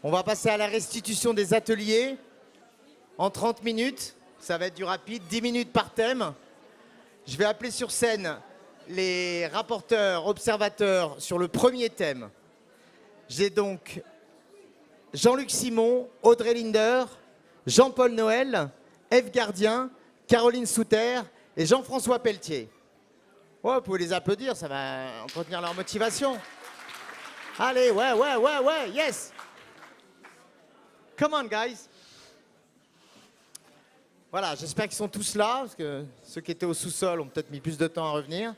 On va passer à la restitution des ateliers en 30 minutes. Ça va être du rapide, 10 minutes par thème. Je vais appeler sur scène les rapporteurs, observateurs sur le premier thème. J'ai donc Jean-Luc Simon, Audrey Linder, Jean-Paul Noël, Ève Gardien, Caroline Souter et Jean-François Pelletier. Ouais, vous pouvez les applaudir, ça va entretenir leur motivation. Allez, ouais, yes. Come on, guys. Voilà, j'espère qu'ils sont tous là, parce que ceux qui étaient au sous-sol ont peut-être mis plus de temps à revenir.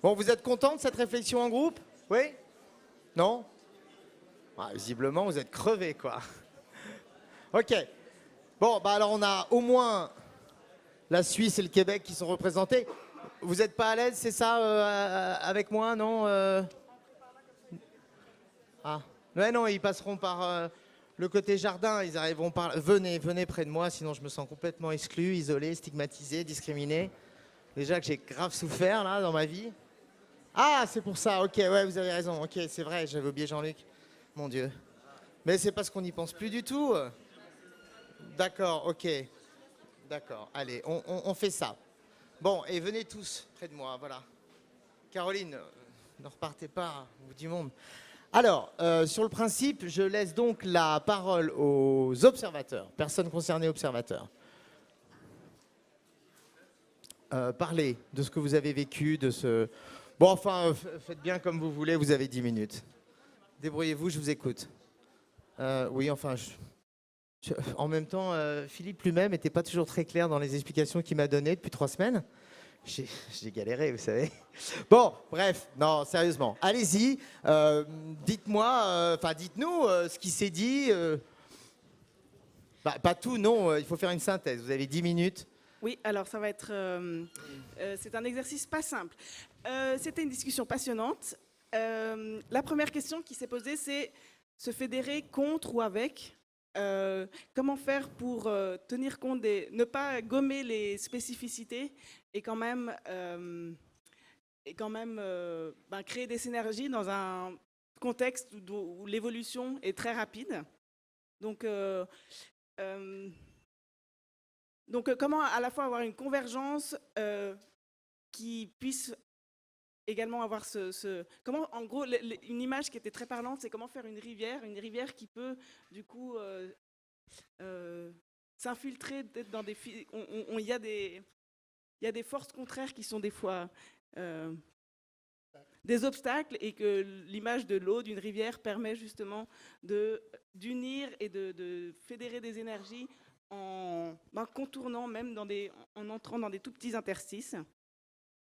Bon, vous êtes contents de cette réflexion en groupe? Oui? Non? Ah, visiblement, vous êtes crevés, quoi. Ok. Bon, bah alors on a au moins la Suisse et le Québec qui sont représentés. Vous n'êtes pas à l'aise, c'est ça, avec moi, non Ah, mais non, ils passeront par le côté jardin, ils arriveront par... Venez près de moi, sinon je me sens complètement exclu, isolé, stigmatisé, discriminé. Déjà que j'ai grave souffert, là, dans ma vie. Ah, c'est pour ça, ok, ouais, vous avez raison, ok, c'est vrai, j'avais oublié Jean-Luc. Mon Dieu. Mais c'est parce qu'on n'y pense plus du tout. D'accord, ok. D'accord, allez, on fait ça. Bon, et venez tous près de moi, voilà. Caroline, ne repartez pas au bout du monde. Alors, sur le principe, je laisse donc la parole aux observateurs, personnes concernées observateurs. Parlez de ce que vous avez vécu, de ce... Bon, enfin, faites bien comme vous voulez, vous avez 10 minutes. Débrouillez-vous, je vous écoute. Oui, enfin, en même temps, Philippe lui-même n'était pas toujours très clair dans les explications qu'il m'a données depuis 3 semaines. J'ai galéré, vous savez. Bon, bref, non, sérieusement. Allez-y, dites-moi, enfin, dites-nous ce qui s'est dit. Bah, pas tout, non, il faut faire une synthèse. Vous avez 10 minutes. Oui, alors ça va être... c'est un exercice pas simple. C'était une discussion passionnante. La première question qui s'est posée, c'est se fédérer contre ou avec. Comment faire pour tenir compte des... ne pas gommer les spécificités et quand même, créer des synergies dans un contexte où l'évolution est très rapide. Donc, comment à la fois avoir une convergence qui puisse également avoir comment, en gros, une image qui était très parlante, c'est comment faire une rivière qui peut, du coup, s'infiltrer peut-être dans des... Il y a des forces contraires qui sont des fois des obstacles et que l'image de l'eau, d'une rivière, permet justement d'unir et de fédérer des énergies en contournant même en entrant dans des tout petits interstices.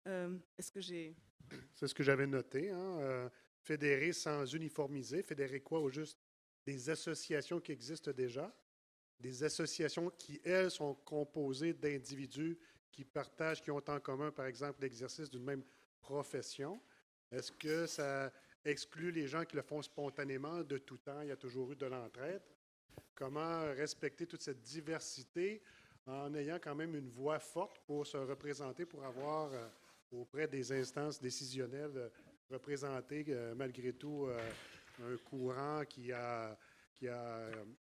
Est-ce que j'ai... C'est ce que j'avais noté. Fédérer sans uniformiser. Fédérer quoi? Au juste des associations qui existent déjà. Des associations qui, elles, sont composées d'individus qui partagent, qui ont en commun, par exemple, l'exercice d'une même profession. Est-ce que ça exclut les gens qui le font spontanément de tout temps? Il y a toujours eu de l'entraide. Comment respecter toute cette diversité en ayant quand même une voix forte pour se représenter, pour avoir auprès des instances décisionnelles représenter malgré tout un courant qui a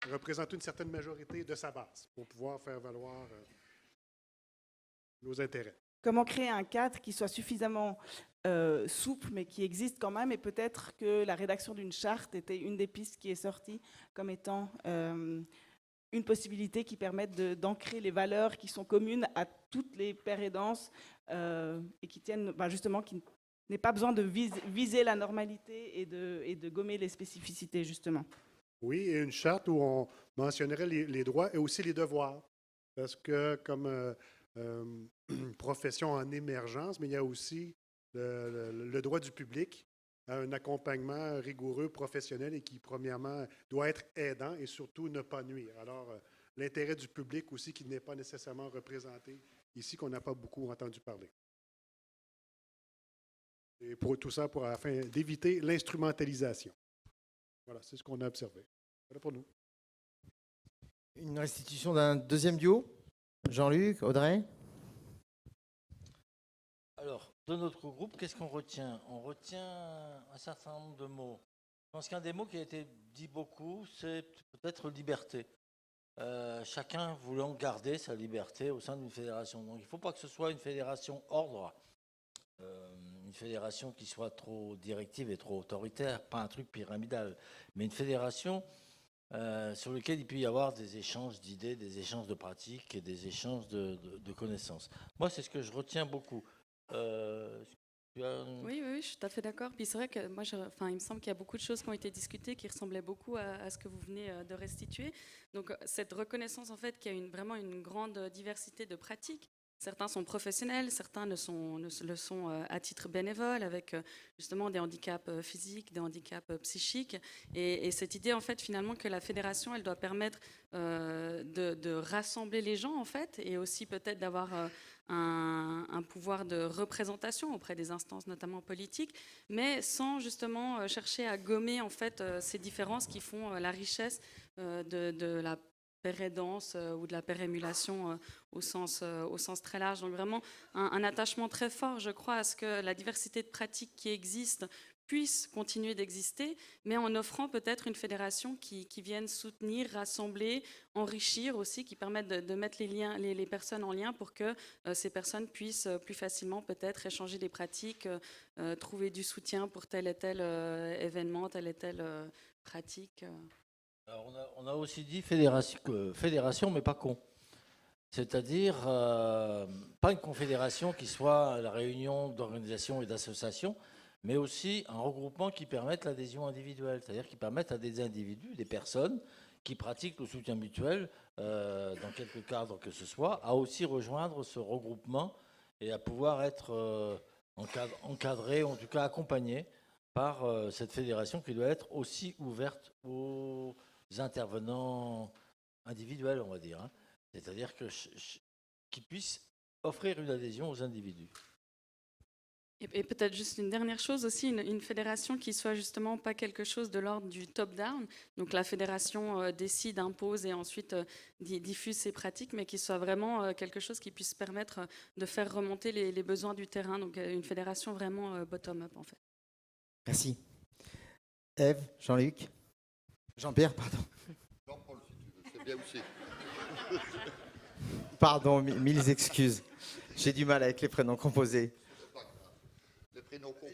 représenté une certaine majorité de sa base pour pouvoir faire valoir nos intérêts. Comment créer un cadre qui soit suffisamment souple, mais qui existe quand même, et peut-être que la rédaction d'une charte était une des pistes qui est sortie comme étant une possibilité qui permette d'ancrer les valeurs qui sont communes à toutes les pérédances et qui tiennent, justement, qui n'aient pas besoin de viser la normalité et de gommer les spécificités, justement. Oui, et une charte où on mentionnerait les droits et aussi les devoirs. Parce que comme profession en émergence, mais il y a aussi le droit du public à un accompagnement rigoureux, professionnel et qui, premièrement, doit être aidant et surtout ne pas nuire. Alors, l'intérêt du public aussi qui n'est pas nécessairement représenté ici, qu'on n'a pas beaucoup entendu parler. Et pour tout ça, afin d'éviter l'instrumentalisation. Voilà, c'est ce qu'on a observé. Voilà pour nous. Une restitution d'un deuxième duo. Jean-Luc, Audrey. Alors, de notre groupe, qu'est-ce qu'on retient? On retient un certain nombre de mots. Je pense qu'un des mots qui a été dit beaucoup, c'est peut-être liberté. Chacun voulant garder sa liberté au sein d'une fédération. Donc il ne faut pas que ce soit une fédération ordre, une fédération qui soit trop directive et trop autoritaire, pas un truc pyramidal, mais une fédération sur laquelle il peut y avoir des échanges d'idées, des échanges de pratiques et des échanges de connaissances. Moi, c'est ce que je retiens beaucoup. Oui, je suis tout à fait d'accord. Puis c'est vrai que moi, il me semble qu'il y a beaucoup de choses qui ont été discutées qui ressemblaient beaucoup à ce que vous venez de restituer. Donc cette reconnaissance, en fait, qu'il y a vraiment une grande diversité de pratiques. Certains sont professionnels, certains le sont à titre bénévole, avec justement des handicaps physiques, des handicaps psychiques. Et cette idée, en fait, finalement, que la fédération, elle doit permettre de rassembler les gens, en fait, et aussi peut-être d'avoir un pouvoir de représentation auprès des instances, notamment politiques, mais sans justement chercher à gommer, en fait, ces différences qui font la richesse de la pérédance ou de la pérémulation au sens très large. Donc vraiment un attachement très fort, je crois, à ce que la diversité de pratiques qui existent puisse continuer d'exister, mais en offrant peut-être une fédération qui vienne soutenir, rassembler, enrichir aussi, qui permette de mettre les personnes en lien pour que ces personnes puissent plus facilement peut-être échanger des pratiques, trouver du soutien pour tel et tel événement, telle et telle pratique. Alors on a aussi dit fédération, mais pas con. C'est-à-dire pas une confédération qui soit la réunion d'organisations et d'associations, mais aussi un regroupement qui permette l'adhésion individuelle, c'est-à-dire qui permette à des individus, des personnes qui pratiquent le soutien mutuel, dans quelque cadre que ce soit, à aussi rejoindre ce regroupement et à pouvoir être encadrés, en tout cas accompagnés par cette fédération qui doit être aussi ouverte aux intervenants individuels, on va dire, hein. C'est-à-dire qu'ils puissent offrir une adhésion aux individus. Et peut-être juste une dernière chose aussi, une fédération qui soit justement pas quelque chose de l'ordre du top-down. Donc la fédération décide, impose et ensuite diffuse ses pratiques, mais qui soit vraiment quelque chose qui puisse permettre de faire remonter les besoins du terrain. Donc une fédération vraiment bottom-up en fait. Merci. Ève, Jean-Luc, Jean-Pierre, pardon. Jean-Paul, si tu veux, c'est bien aussi. Pardon, mille excuses. J'ai du mal avec les prénoms composés.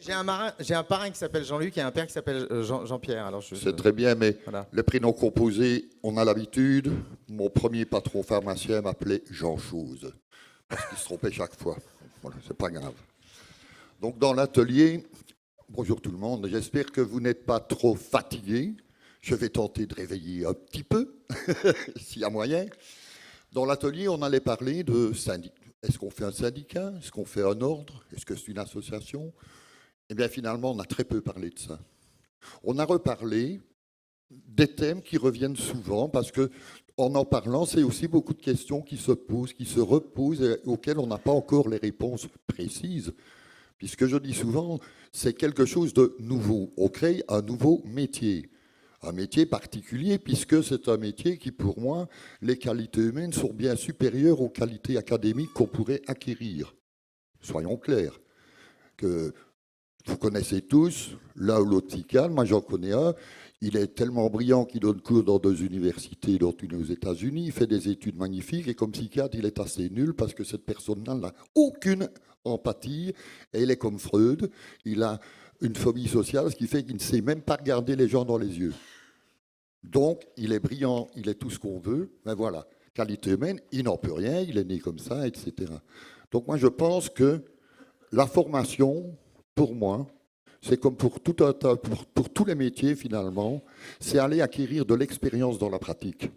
J'ai un parrain qui s'appelle Jean-Luc et un père qui s'appelle Jean-Pierre. Alors c'est très bien, mais voilà. Les prénoms composés, on a l'habitude. Mon premier patron pharmacien m'appelait Jean-Chose, parce qu'il se trompait chaque fois. Voilà, c'est pas grave. Donc dans l'atelier, bonjour tout le monde, j'espère que vous n'êtes pas trop fatigués. Je vais tenter de réveiller un petit peu, s'il y a moyen. Dans l'atelier, on allait parler de syndicat. Est-ce qu'on fait un syndicat? Est-ce qu'on fait un ordre? Est-ce que c'est une association? Eh bien, finalement, on a très peu parlé de ça. On a reparlé des thèmes qui reviennent souvent parce que, en parlant, c'est aussi beaucoup de questions qui se posent, qui se reposent et auxquelles on n'a pas encore les réponses précises. Puisque je dis souvent, c'est quelque chose de nouveau. On crée un nouveau métier. Un métier particulier, puisque c'est un métier qui, pour moi, les qualités humaines sont bien supérieures aux qualités académiques qu'on pourrait acquérir. Soyons clairs. Que vous connaissez tous l'un ou l'autre psychiatre, moi j'en connais un, il est tellement brillant qu'il donne cours dans 2 universités, dont une aux États-Unis, il fait des études magnifiques, et comme psychiatre, il est assez nul parce que cette personne-là n'a aucune empathie, et il est comme Freud, il a une phobie sociale, ce qui fait qu'il ne sait même pas regarder les gens dans les yeux. Donc, il est brillant, il est tout ce qu'on veut, mais voilà, qualité humaine, il n'en peut rien, il est né comme ça, etc. Donc moi, je pense que la formation, pour moi, c'est comme pour tous les métiers, finalement, c'est aller acquérir de l'expérience dans la pratique.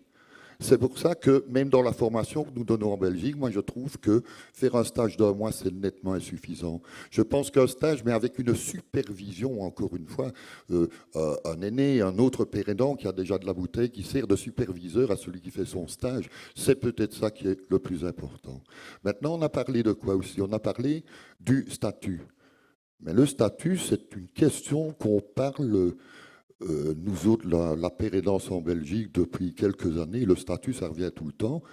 C'est pour ça que, même dans la formation que nous donnons en Belgique, moi je trouve que faire un stage d'1 mois, c'est nettement insuffisant. Je pense qu'un stage, mais avec une supervision, encore une fois, un aîné, un autre père aidant qui a déjà de la bouteille, qui sert de superviseur à celui qui fait son stage, c'est peut-être ça qui est le plus important. Maintenant, on a parlé de quoi aussi? On a parlé du statut. Mais le statut, c'est une question qu'on parle... nous autres, la pérédance en Belgique, depuis quelques années, le statut, ça revient tout le temps.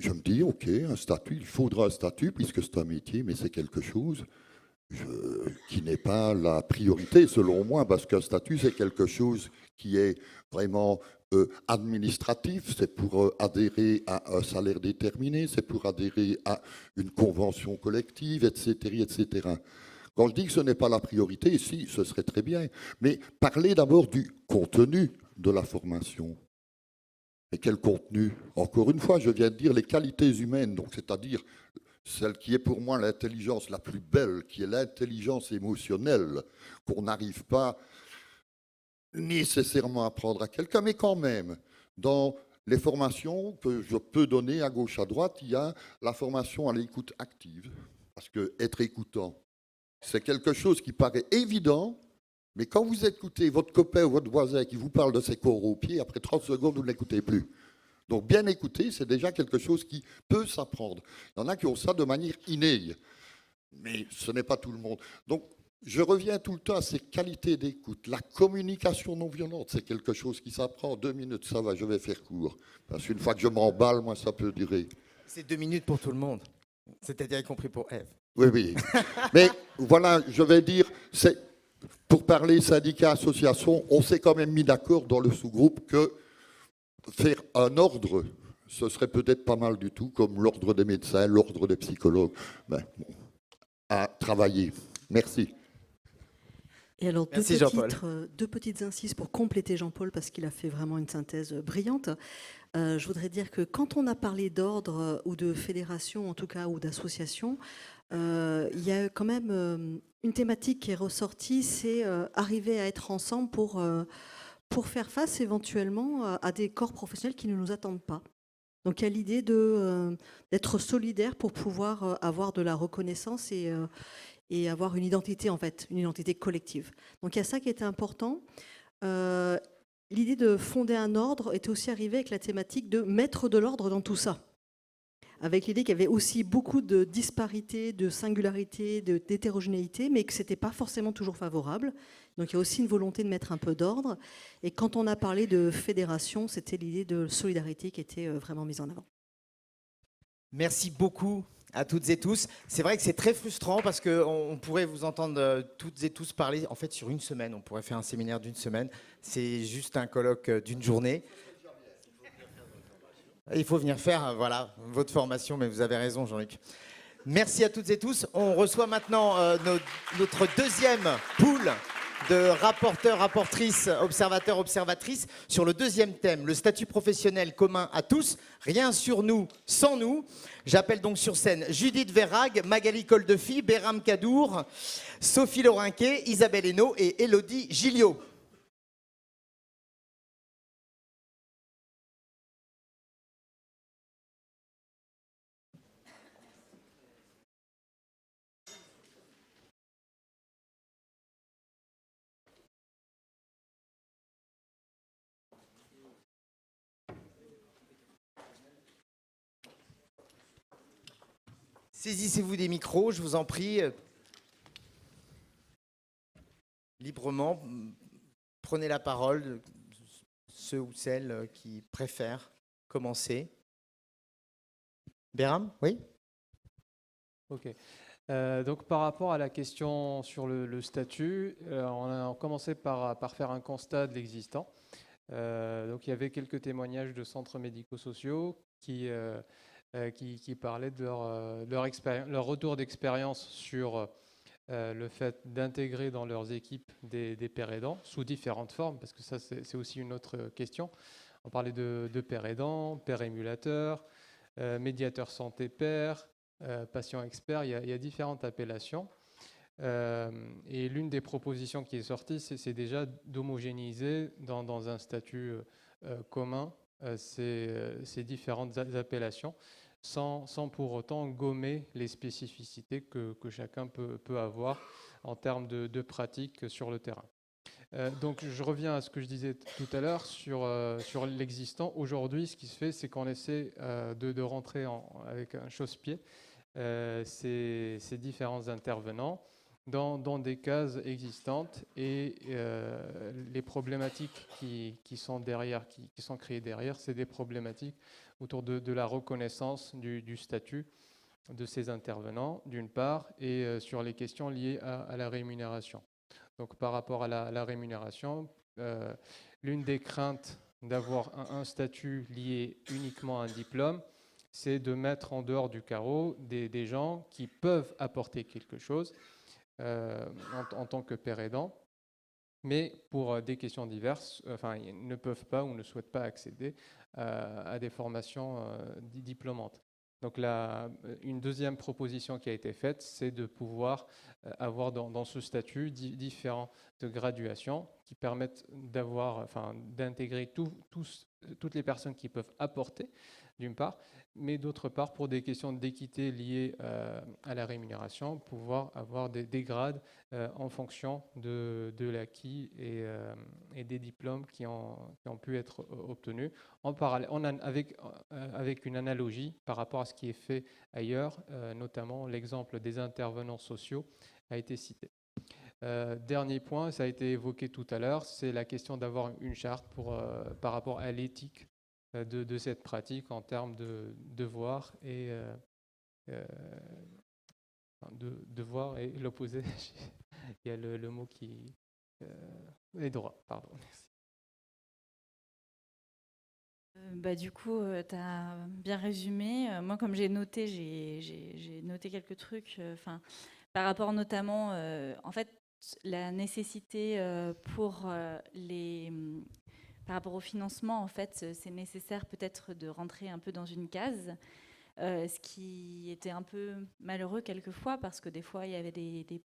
je me dis, OK, un statut, il faudra un statut, puisque c'est un métier, mais c'est quelque chose qui n'est pas la priorité, selon moi, parce qu'un statut, c'est quelque chose qui est vraiment administratif, c'est pour adhérer à un salaire déterminé, c'est pour adhérer à une convention collective, etc., etc. Quand je dis que ce n'est pas la priorité, si, ce serait très bien, mais parlez d'abord du contenu de la formation. Et quel contenu? Encore une fois, je viens de dire les qualités humaines, donc c'est-à-dire celle qui est pour moi l'intelligence la plus belle, qui est l'intelligence émotionnelle, qu'on n'arrive pas nécessairement à apprendre à quelqu'un, mais quand même, dans les formations que je peux donner à gauche, à droite, il y a la formation à l'écoute active, parce que être écoutant, c'est quelque chose qui paraît évident, mais quand vous écoutez votre copain ou votre voisin qui vous parle de ses corps aux pieds, après 30 secondes, vous ne l'écoutez plus. Donc bien écouter, c'est déjà quelque chose qui peut s'apprendre. Il y en a qui ont ça de manière innée, mais ce n'est pas tout le monde. Donc je reviens tout le temps à ces qualités d'écoute. La communication non violente, c'est quelque chose qui s'apprend en 2 minutes. Ça va, je vais faire court. Parce qu'une fois que je m'emballe, moi, ça peut durer. C'est 2 minutes pour tout le monde. C'est-à-dire y compris pour Ève. Oui, oui. Mais voilà, je vais dire, pour parler syndicat, association, on s'est quand même mis d'accord dans le sous-groupe que faire un ordre, ce serait peut-être pas mal du tout, comme l'ordre des médecins, l'ordre des psychologues, ben, bon, à travailler. Merci. Et alors, Merci, Jean-Paul. deux petites incises pour compléter Jean-Paul, parce qu'il a fait vraiment une synthèse brillante. Je voudrais dire que quand on a parlé d'ordre ou de fédération, en tout cas, ou d'association, il y a quand même une thématique qui est ressortie, c'est arriver à être ensemble pour faire face éventuellement à des corps professionnels qui ne nous attendent pas. Donc il y a l'idée d'être solidaire pour pouvoir avoir de la reconnaissance et avoir une identité, en fait, une identité collective. Donc il y a ça qui était important. L'idée de fonder un ordre était aussi arrivée avec la thématique de mettre de l'ordre dans tout ça. Avec l'idée qu'il y avait aussi beaucoup de disparités, de singularités, d'hétérogénéité, mais que ce n'était pas forcément toujours favorable. Donc il y a aussi une volonté de mettre un peu d'ordre. Et quand on a parlé de fédération, c'était l'idée de solidarité qui était vraiment mise en avant. Merci beaucoup à toutes et tous. C'est vrai que c'est très frustrant parce qu'on pourrait vous entendre toutes et tous parler en fait sur une semaine. On pourrait faire un séminaire d'1 semaine. C'est juste un colloque d'1 journée. Il faut venir faire voilà, votre formation, mais vous avez raison Jean-Luc. Merci à toutes et tous. On reçoit maintenant notre deuxième pool de rapporteurs, rapportrices, observateurs, observatrices sur le deuxième thème, le statut professionnel commun à tous, rien sur nous sans nous. J'appelle donc sur scène Judith Verrag, Magali Coldefi, Béram Kadour, Sophie Laurinquet, Isabelle Hainaut et Élodie Gilliot. Saisissez-vous des micros, je vous en prie. Librement, prenez la parole, ceux ou celles qui préfèrent commencer. Béram, oui? Ok. Donc par rapport à la question sur le statut, on a commencé par faire un constat de l'existant. Donc il y avait quelques témoignages de centres médico-sociaux qui parlaient de leur retour d'expérience sur le fait d'intégrer dans leurs équipes des pairs aidants sous différentes formes, parce que ça c'est aussi une autre question. On parlait de pairs aidants, pairs émulateurs, médiateurs santé pairs, patient expert, il y a différentes appellations. Et l'une des propositions qui est sortie, c'est déjà d'homogénéiser dans un statut commun ces différentes appellations, sans pour autant gommer les spécificités que chacun peut avoir en termes de pratique sur le terrain. Donc je reviens à ce que je disais tout à l'heure sur l'existant. Aujourd'hui, ce qui se fait, c'est qu'on essaie de rentrer avec un chausse-pied ces différents intervenants dans des cases existantes et les problématiques qui sont derrière, qui sont créées derrière, c'est des problématiques autour de la reconnaissance du statut de ces intervenants, d'une part, et sur les questions liées à la rémunération. Donc, par rapport à la rémunération, l'une des craintes d'avoir un statut lié uniquement à un diplôme, c'est de mettre en dehors du carreau des gens qui peuvent apporter quelque chose en tant que père aidant, mais pour des questions diverses, ils ne peuvent pas ou ne souhaitent pas accéder à des formations diplômantes. Donc une deuxième proposition qui a été faite, c'est de pouvoir avoir dans ce statut différentes graduations qui permettent d'intégrer toutes les personnes qui peuvent apporter, d'une part, mais d'autre part, pour des questions d'équité liées à la rémunération, pouvoir avoir des grades en fonction de l'acquis et des diplômes qui ont pu être obtenus. En parallèle, avec une analogie par rapport à ce qui est fait ailleurs, notamment l'exemple des intervenants sociaux a été cité. Dernier point, ça a été évoqué tout à l'heure, c'est la question d'avoir une charte par rapport à l'éthique de cette pratique en termes de devoir et devoir et l'opposé. Il y a le mot qui les droits, pardon. Merci. Du coup, tu as bien résumé. Moi, comme j'ai noté quelques trucs. Par rapport notamment, en fait, la nécessité par rapport au financement, en fait, c'est nécessaire peut-être de rentrer un peu dans une case, ce qui était un peu malheureux quelquefois, parce que des fois, il y avait des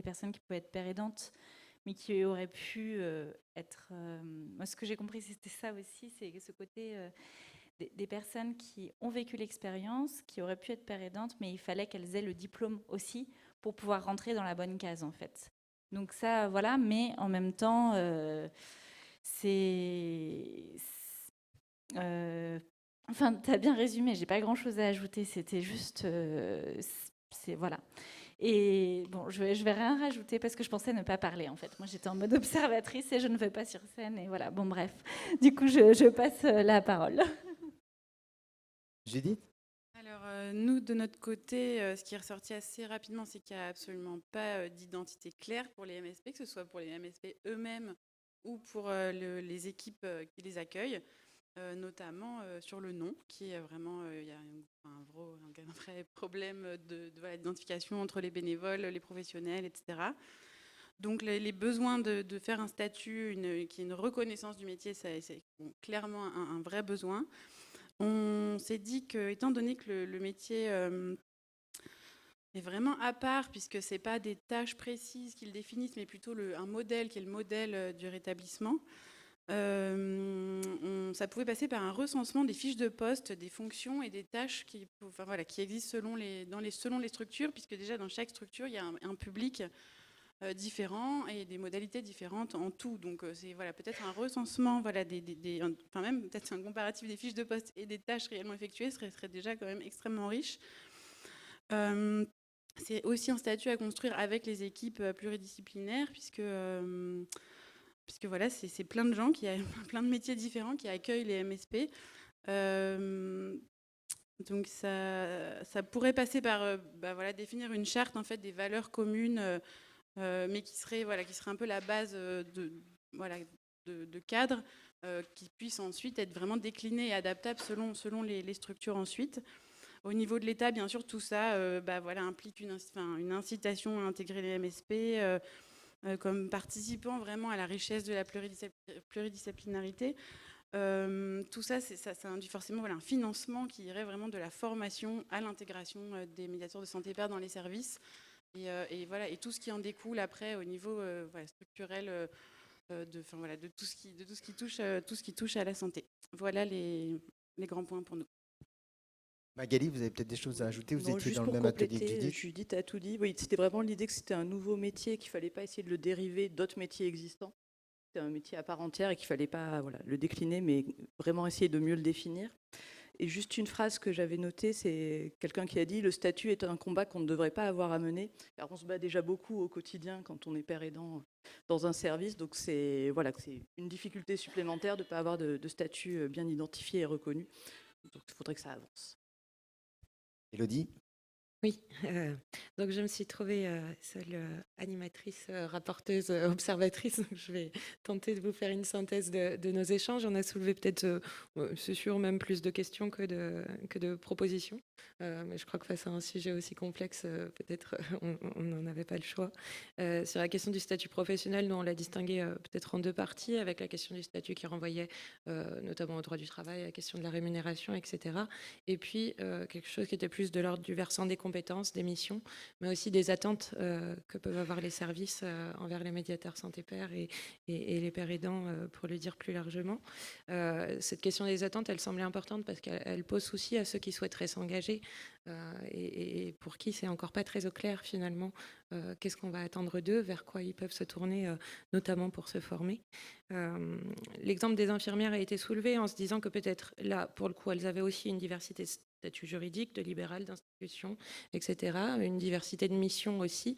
personnes qui pouvaient être pères aidantes, mais qui auraient pu être... moi, ce que j'ai compris, c'était ça aussi, c'est ce côté des personnes qui ont vécu l'expérience, qui auraient pu être pères aidantes, mais il fallait qu'elles aient le diplôme aussi pour pouvoir rentrer dans la bonne case, en fait. Donc ça, voilà, mais en même temps... tu as bien résumé, j'ai pas grand-chose à ajouter, c'était juste... voilà. Et bon, je vais rien rajouter parce que je pensais ne pas parler, en fait. Moi, j'étais en mode observatrice et je ne vais pas sur scène, et voilà, bon, bref. Du coup, je passe la parole. Judith ? Alors, nous, de notre côté, ce qui est ressorti assez rapidement, c'est qu'il n'y a absolument pas d'identité claire pour les MSP, que ce soit pour les MSP eux-mêmes ou pour les équipes qui les accueillent, notamment sur le nom, qui est vraiment, il y a un vrai problème d'identification entre les bénévoles, les professionnels, etc. Donc les besoins de faire un statut, qui est une reconnaissance du métier, c'est clairement un vrai besoin. On s'est dit que, étant donné que le métier est vraiment à part, puisque ce n'est pas des tâches précises qui le définissent, mais plutôt un modèle qui est le modèle du rétablissement, ça pouvait passer par un recensement des fiches de poste, des fonctions et des tâches qui existent selon les structures, puisque déjà dans chaque structure, il y a un public différent et des modalités différentes en tout. Donc c'est peut-être un recensement, même peut-être un comparatif des fiches de poste et des tâches réellement effectuées serait déjà quand même extrêmement riche. C'est aussi un statut à construire avec les équipes pluridisciplinaires, puisque c'est plein de gens, plein de métiers différents qui accueillent les MSP. Donc ça pourrait passer par définir une charte, en fait, des valeurs communes, mais qui serait un peu la base de cadre qui puisse ensuite être vraiment décliné et adaptable selon les structures ensuite. Au niveau de l'État, bien sûr, tout ça implique une incitation à intégrer les MSP comme participant vraiment à la richesse de la pluridisciplinarité. Tout ça, ça induit forcément un financement qui irait vraiment de la formation à l'intégration des médiateurs de santé père dans les services. Et tout ce qui en découle après au niveau structurel de tout ce qui touche à la santé. Voilà les grands points pour nous. Magali, vous avez peut-être des choses à ajouter, vous étiez juste dans le pour même atelier que compléter, Judith. Judith a tout dit. Oui, c'était vraiment l'idée que c'était un nouveau métier, qu'il ne fallait pas essayer de le dériver d'autres métiers existants. C'était un métier à part entière et qu'il ne fallait pas le décliner, mais vraiment essayer de mieux le définir. Et juste une phrase que j'avais notée, c'est quelqu'un qui a dit « Le statut est un combat qu'on ne devrait pas avoir à mener ». Car on se bat déjà beaucoup au quotidien quand on est père aidant dans un service. Donc c'est une difficulté supplémentaire de ne pas avoir de statut bien identifié et reconnu. Donc il faudrait que ça avance. Élodie? Oui, donc je me suis trouvée seule animatrice, rapporteuse, observatrice. Donc je vais tenter de vous faire une synthèse de nos échanges. On a soulevé peut-être, c'est sûr, même plus de questions que de propositions. Mais je crois que face à un sujet aussi complexe, peut-être on n'en avait pas le choix. Sur la question du statut professionnel, nous on l'a distingué peut-être en deux parties, avec la question du statut qui renvoyait notamment au droit du travail, à la question de la rémunération, etc. Et puis quelque chose qui était plus de l'ordre du versant des compétences, des missions, mais aussi des attentes que peuvent avoir les services envers les médiateurs santé-père et les pères aidants, pour le dire plus largement. Cette question des attentes, elle semblait importante parce qu'elle pose souci à ceux qui souhaiteraient s'engager et pour qui c'est encore pas très au clair finalement qu'est-ce qu'on va attendre d'eux, vers quoi ils peuvent se tourner, notamment pour se former. L'exemple des infirmières a été soulevé en se disant que peut-être là, pour le coup, elles avaient aussi une diversité de statut juridique, de libéral, d'institution, etc. Une diversité de missions aussi,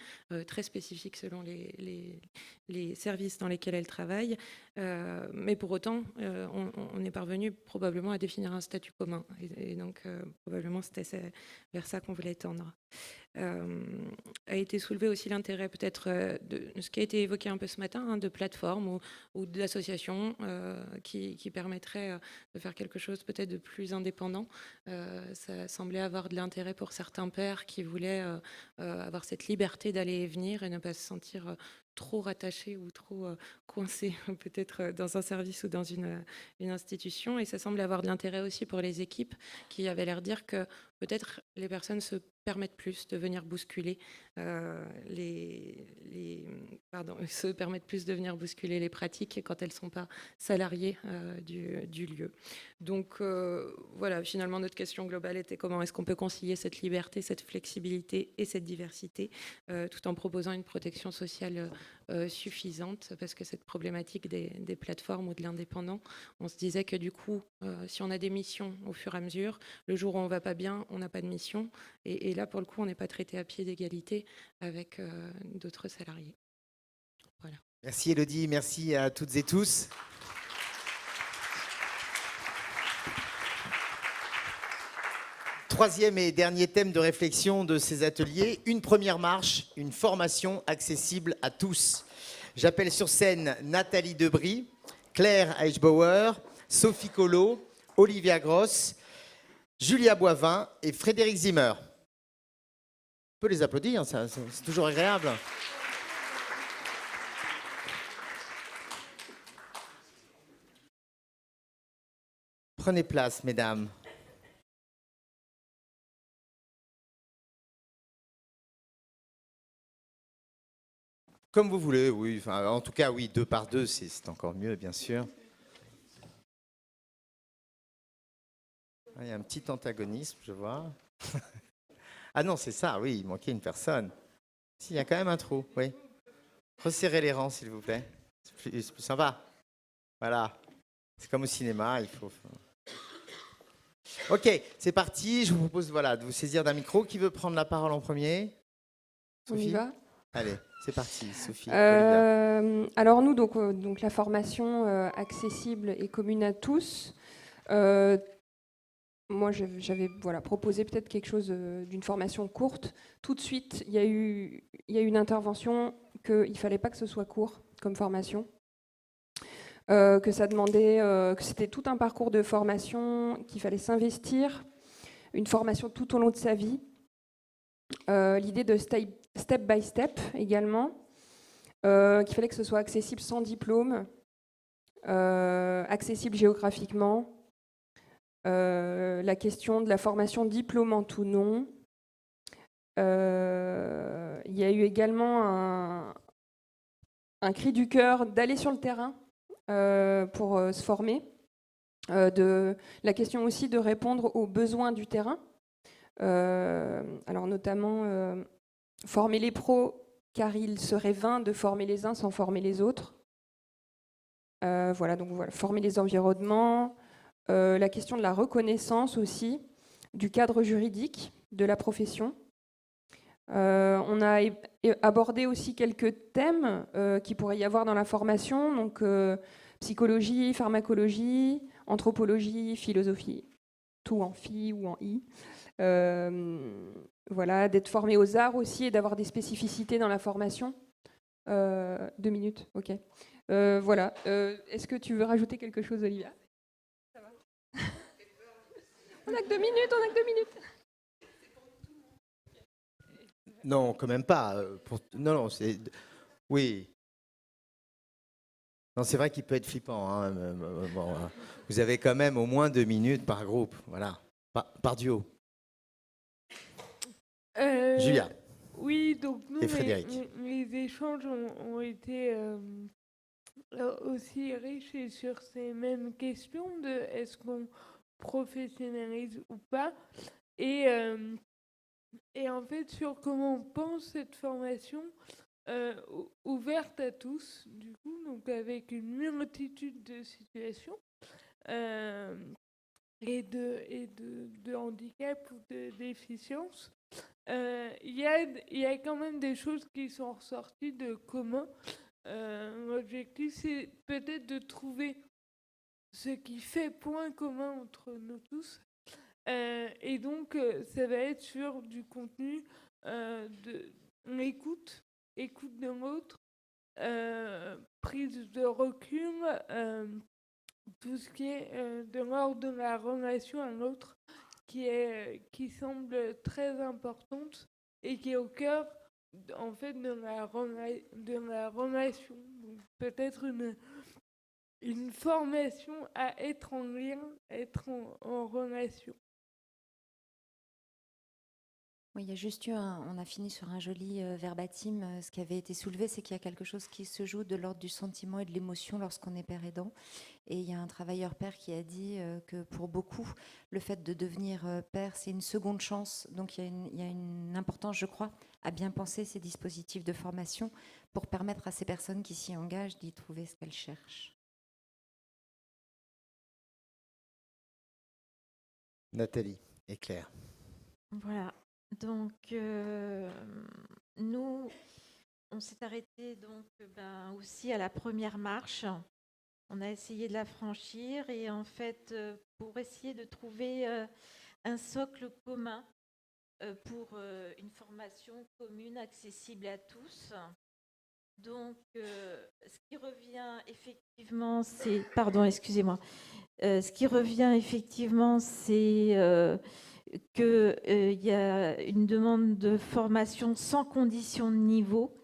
très spécifique selon les services dans lesquels elles travaillent. Mais pour autant, on est parvenu probablement à définir un statut commun. Et donc, probablement, c'était vers ça qu'on voulait tendre. A été soulevé aussi l'intérêt peut-être de ce qui a été évoqué un peu ce matin, de plateformes ou d'associations qui permettraient de faire quelque chose peut-être de plus indépendant. Ça semblait avoir de l'intérêt pour certains pères qui voulaient avoir cette liberté d'aller et venir et ne pas se sentir trop rattachés ou trop coincés peut-être dans un service ou dans une institution. Et ça semble avoir de l'intérêt aussi pour les équipes qui avaient l'air de dire que peut-être les personnes se permettent plus de venir bousculer se permettent plus de venir bousculer les pratiques quand elles ne sont pas salariées du lieu. Donc voilà, finalement notre question globale était comment est-ce qu'on peut concilier cette liberté, cette flexibilité et cette diversité tout en proposant une protection sociale suffisante, parce que cette problématique des plateformes ou de l'indépendant, on se disait que du coup, si on a des missions au fur et à mesure, le jour où on ne va pas bien, on n'a pas de mission. Et là, pour le coup, on n'est pas traité à pied d'égalité avec d'autres salariés. Voilà. Merci Élodie, merci à toutes et tous. Troisième et dernier thème de réflexion de ces ateliers, une première marche, une formation accessible à tous. J'appelle sur scène Nathalie Debris, Claire Eichbauer, Sophie Collot, Olivia Gross, Julia Boivin et Frédéric Zimmer. On peut les applaudir, c'est toujours agréable. Prenez place, mesdames. Comme vous voulez, oui. Enfin, en tout cas, oui, 2 par 2, c'est encore mieux, bien sûr. Il y a un petit antagonisme, je vois. Ah non, c'est ça, oui, il manquait une personne. Si, il y a quand même un trou, oui. Resserrez les rangs, s'il vous plaît. C'est plus sympa. Voilà. C'est comme au cinéma, il faut... Ok, c'est parti. Je vous propose de vous saisir d'un micro. Qui veut prendre la parole en premier? Sophie? On y va? Allez, c'est parti, Sophie. Alors nous, donc la formation accessible et commune à tous. Moi, j'avais proposé peut-être quelque chose d'une formation courte. Tout de suite, il y a eu une intervention qu'il ne fallait pas que ce soit court comme formation. Que ça demandait, que c'était tout un parcours de formation, qu'il fallait s'investir, une formation tout au long de sa vie. L'idée de step by step également, qu'il fallait que ce soit accessible sans diplôme, accessible géographiquement, la question de la formation diplômante ou non. Il y a eu également un cri du cœur d'aller sur le terrain pour se former, la question aussi de répondre aux besoins du terrain, alors notamment former les pros, car il serait vain de former les uns sans former les autres. Former les environnements, la question de la reconnaissance aussi, du cadre juridique de la profession. On a abordé aussi quelques thèmes qui pourrait y avoir dans la formation, donc psychologie, pharmacologie, anthropologie, philosophie, tout en phi ou en i. Voilà, d'être formé aux arts aussi et d'avoir des spécificités dans la formation. 2 minutes, ok. Voilà. Est-ce que tu veux rajouter quelque chose, Olivia? Ça va. On n'a que 2 minutes, on n'a que 2 minutes. Non, quand même pas. Non, c'est... Oui. Non, c'est vrai qu'il peut être flippant. Hein. Bon, vous avez quand même au moins 2 minutes par groupe. Voilà. Par duo. Julia. Oui, donc nous, Et Frédéric. les échanges ont été aussi riches et sur ces mêmes questions de est-ce qu'on professionnalise ou pas. Et en fait, sur comment on pense cette formation ouverte à tous, du coup, donc avec une multitude de situations et de handicap ou de déficience. Il y a quand même des choses qui sont ressorties de commun. L'objectif, c'est peut-être de trouver ce qui fait point commun entre nous tous. Et donc, ça va être sur du contenu de l'écoute de l'autre, prise de recul, tout ce qui est de l'ordre de la relation à l'autre, qui semble très importante et qui est au cœur en fait de la relation. Donc, peut-être une formation à être en lien, être en relation. Oui, il y a juste eu on a fini sur un joli verbatim. Ce qui avait été soulevé, c'est qu'il y a quelque chose qui se joue de l'ordre du sentiment et de l'émotion lorsqu'on est père aidant. Et il y a un travailleur père qui a dit que pour beaucoup, le fait de devenir père, c'est une seconde chance. Donc il y a une importance, je crois, à bien penser ces dispositifs de formation pour permettre à ces personnes qui s'y engagent d'y trouver ce qu'elles cherchent. Nathalie et Claire. Voilà. Donc, nous, on s'est arrêté donc, aussi à la première marche. On a essayé de la franchir et en fait, pour essayer de trouver un socle commun pour une formation commune, accessible à tous. Donc, ce qui revient effectivement, c'est... Pardon, excusez-moi. Ce qui revient effectivement, c'est... qu'il y a une demande de formation sans condition de niveau,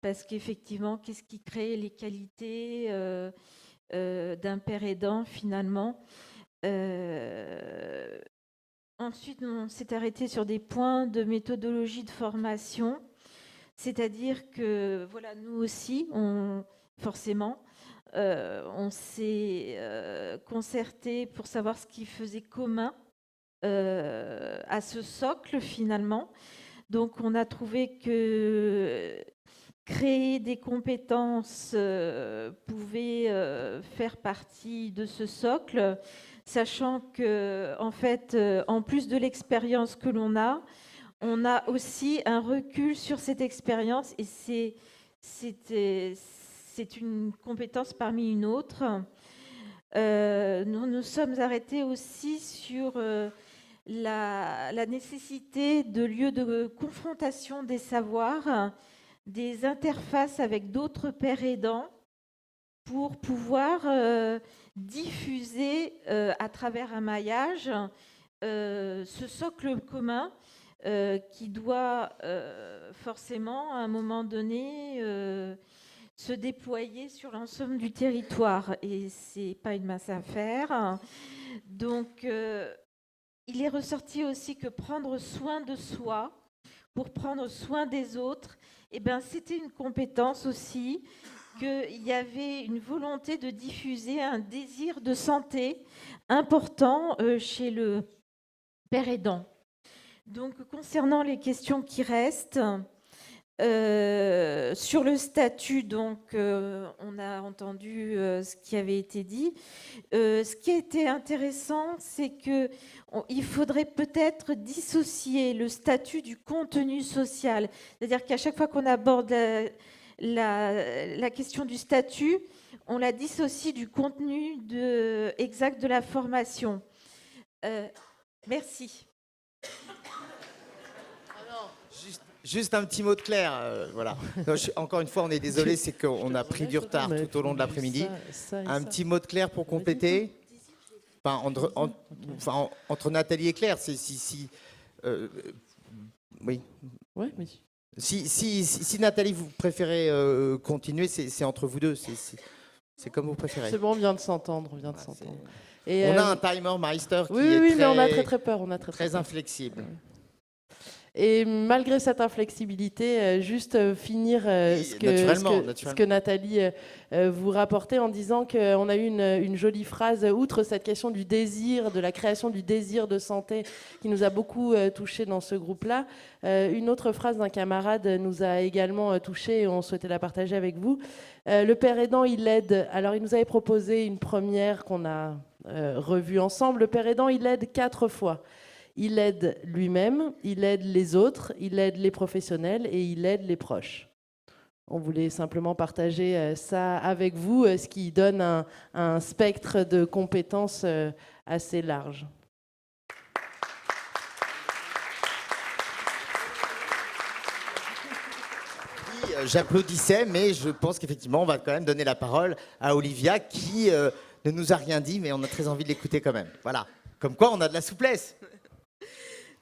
parce qu'effectivement, qu'est-ce qui crée les qualités d'un père aidant finalement. Ensuite, on s'est arrêté sur des points de méthodologie de formation, c'est-à-dire que voilà, nous aussi, forcément, on s'est concerté pour savoir ce qui faisait commun à ce socle finalement. Donc on a trouvé que créer des compétences pouvait faire partie de ce socle, sachant que en fait, en plus de l'expérience que l'on a, on a aussi un recul sur cette expérience et c'est une compétence parmi une autre. Nous nous sommes arrêtés aussi sur la nécessité de lieux de confrontation des savoirs, des interfaces avec d'autres pères aidants pour pouvoir diffuser à travers un maillage ce socle commun qui doit forcément à un moment donné se déployer sur l'ensemble du territoire et c'est pas une mince affaire. Donc il est ressorti aussi que prendre soin de soi pour prendre soin des autres, c'était une compétence aussi, qu'il y avait une volonté de diffuser un désir de santé important chez le père aidant. Donc concernant les questions qui restent, Sur le statut, donc, on a entendu ce qui avait été dit. Ce qui a été intéressant, c'est qu'il faudrait peut-être dissocier le statut du contenu social. C'est-à-dire qu'à chaque fois qu'on aborde la question du statut, on la dissocie du contenu exact de la formation. Merci. Juste un petit mot de Claire, voilà. Non, encore une fois, on est désolé, c'est qu'on a pris du retard tout au long de l'après-midi. Un petit mot de Claire pour compléter. Enfin, entre Nathalie et Claire, c'est oui. Ouais, mais... Si Nathalie, vous préférez continuer, c'est entre vous deux. C'est comme vous préférez. C'est bon, on vient de s'entendre. Et on a un timer Meister qui est oui, très, mais on a très peur. Très inflexible. Et malgré cette inflexibilité, juste finir ce que Nathalie vous rapportait en disant qu'on a eu une jolie phrase, outre cette question du désir, de la création du désir de santé qui nous a beaucoup touché dans ce groupe-là. Une autre phrase d'un camarade nous a également touché et on souhaitait la partager avec vous. Le père aidant, il aide. Alors, il nous avait proposé une première qu'on a revue ensemble. Le père aidant, il aide 4 fois. Il aide lui-même, il aide les autres, il aide les professionnels et il aide les proches. On voulait simplement partager ça avec vous, ce qui donne un spectre de compétences assez large. J'applaudissais, mais je pense qu'effectivement, on va quand même donner la parole à Olivia qui ne nous a rien dit, mais on a très envie de l'écouter quand même. Voilà. Comme quoi, on a de la souplesse.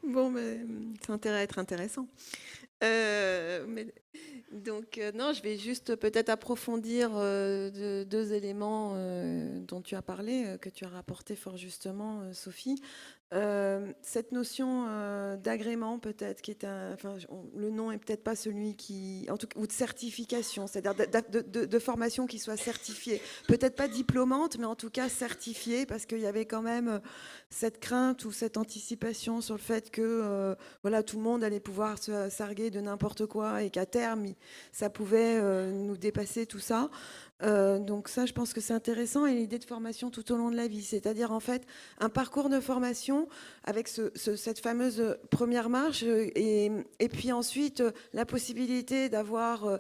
Bon, mais ça a intérêt à être intéressant. Non, je vais juste peut-être approfondir 2 éléments dont tu as parlé, que tu as rapporté fort justement, Sophie. Cette notion d'agrément, peut-être, qui est le nom est peut-être pas celui qui, en tout cas, ou de certification, c'est-à-dire de formation qui soit certifiée, peut-être pas diplômante, mais en tout cas certifiée, parce qu'il y avait quand même cette crainte ou cette anticipation sur le fait que voilà, tout le monde allait pouvoir se sarguer de n'importe quoi et qu'à terme, ça pouvait nous dépasser tout ça. Donc ça, je pense que c'est intéressant, et l'idée de formation tout au long de la vie, c'est-à-dire en fait un parcours de formation avec cette fameuse première marche et puis ensuite la possibilité d'avoir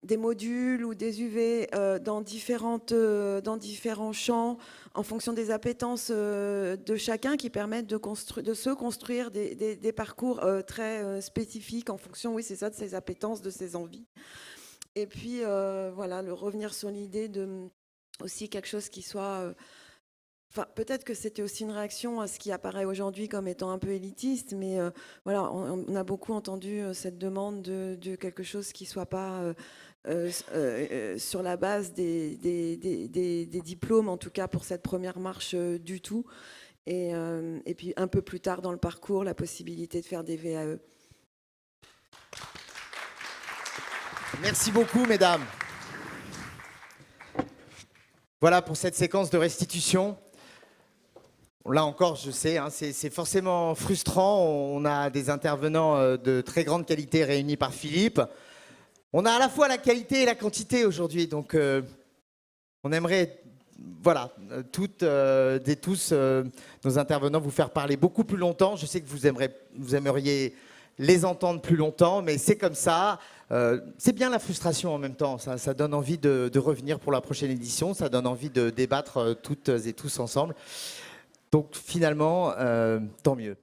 des modules ou des UV dans différents champs en fonction des appétences de chacun, qui permettent de se construire des parcours très spécifiques en fonction, oui c'est ça, de ses appétences, de ses envies. Et puis, voilà, revenir sur l'idée de aussi quelque chose qui soit... peut-être que c'était aussi une réaction à ce qui apparaît aujourd'hui comme étant un peu élitiste, mais voilà, on a beaucoup entendu cette demande de quelque chose qui ne soit pas sur la base des diplômes, en tout cas pour cette première marche du tout. Et puis, un peu plus tard dans le parcours, la possibilité de faire des VAE. Merci beaucoup, mesdames. Voilà pour cette séquence de restitution. Là encore, je sais, hein, c'est forcément frustrant. On a des intervenants de très grande qualité réunis par Philippe. On a à la fois la qualité et la quantité aujourd'hui. Donc, on aimerait, voilà, toutes et tous nos intervenants vous faire parler beaucoup plus longtemps. Je sais que vous aimeriez les entendre plus longtemps, mais c'est comme ça. C'est bien la frustration en même temps, ça donne envie de revenir pour la prochaine édition, ça donne envie de débattre toutes et tous ensemble. Donc finalement, tant mieux.